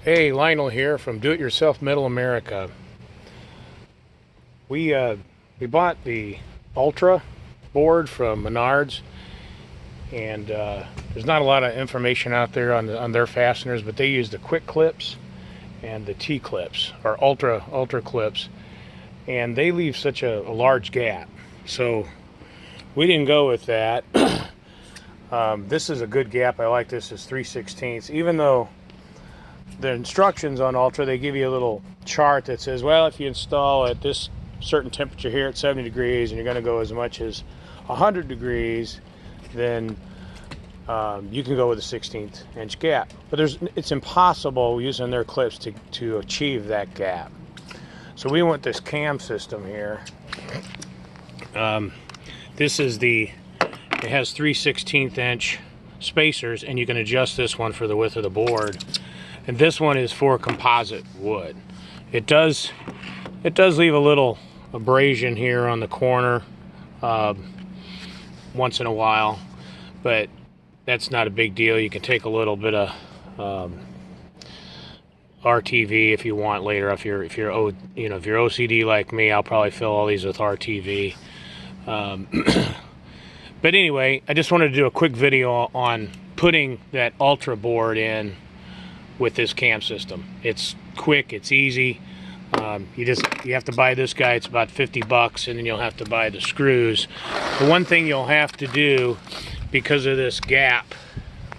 Hey, Lionel here from Do It Yourself Middle America. We bought the Ultra board from Menards, and there's not a lot of information out there on their fasteners, but they use the quick clips and the T clips, or ultra clips, and they leave such a large gap. So we didn't go with that. This is a good gap. I like this. It's 3/16, even though the instructions on Ultra, they give you a little chart that says, well, if you install at this certain temperature here at 70 degrees and you're going to go as much as 100 degrees, then you can go with a 16th inch gap. But it's impossible using their clips to achieve that gap. So we went this cam system here. This is it has 3/16 inch spacers, and you can adjust this one for the width of the board. And this one is for composite wood. It does leave a little abrasion here on the corner once in a while, but that's not a big deal. You can take a little bit of RTV if you want later. If you're OCD like me, I'll probably fill all these with RTV. But anyway, I just wanted to do a quick video on putting that Ultra board in with this cam system. It's quick, it's easy. You have to buy this guy. It's about 50 bucks, and then you'll have to buy the screws. The one thing you'll have to do, because of this gap,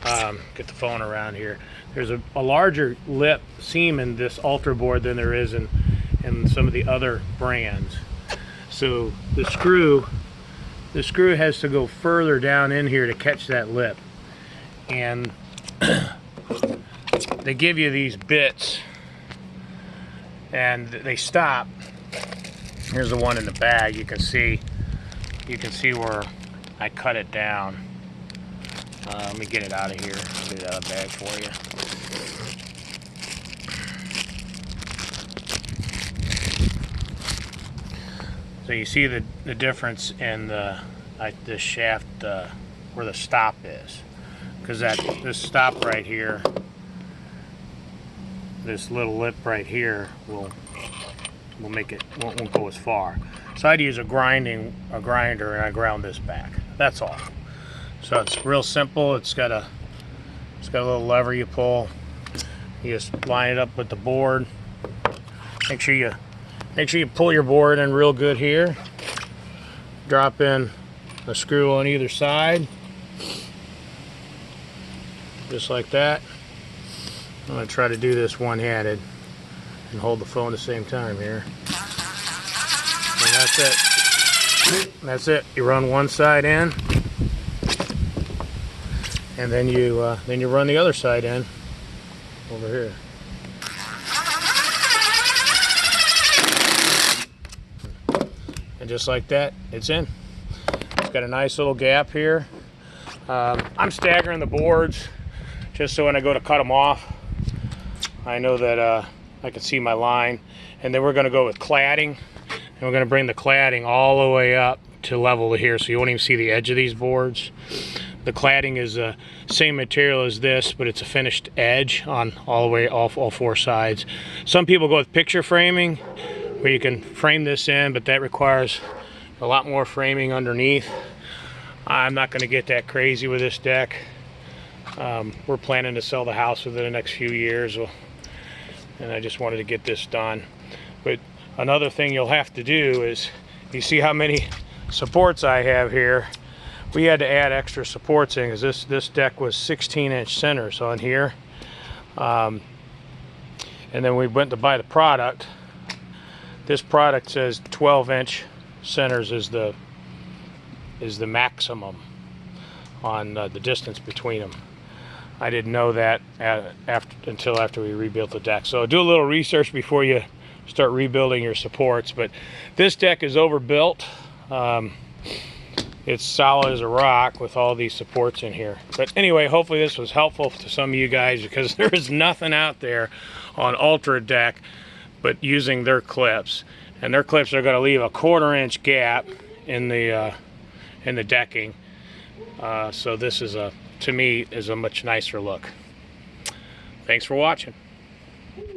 get the phone around here, there's a larger lip seam in this Ultra board than there is in some of the other brands. So the screw has to go further down in here to catch that lip, and they give you these bits and they stop. Here's the one in the bag. You can see where I cut it down. Let me get it out of here. Get it out of the bag for you. So you see the difference in the shaft where the stop is, because this stop right here, this little lip right here won't go as far. So I'd use a grinder, and I ground this back. That's all. So it's real simple. It's got a little lever you pull. You just line it up with the board. Make sure you pull your board in real good here. Drop in a screw on either side, just like that. I'm going to try to do this one-handed and hold the phone at the same time here. And that's it. That's it. You run one side in, and then you run the other side in over here. And just like that, it's in. It's got a nice little gap here. I'm staggering the boards just so when I go to cut them off, I know that I can see my line. And then we're going to go with cladding, and we're going to bring the cladding all the way up to level here, so you won't even see the edge of these boards. The cladding is the same material as this, but it's a finished edge on all four sides. Some people go with picture framing, where you can frame this in, but that requires a lot more framing underneath. I'm not going to get that crazy with this deck. We're planning to sell the house within the next few years, and I just wanted to get this done. But another thing you'll have to do is, you see how many supports I have here. We had to add extra supports in, because this deck was 16-inch centers on here. And then we went to buy the product. This product says 12-inch centers is the maximum on the distance between them. I didn't know that until after we rebuilt the deck. So do a little research before you start rebuilding your supports. But this deck is overbuilt. It's solid as a rock with all these supports in here. But anyway, hopefully this was helpful to some of you guys, because there is nothing out there on Ultra deck but using their clips. And their clips are going to leave a 1/4 inch gap in the decking. So this is to me is a much nicer look. Thanks for watching.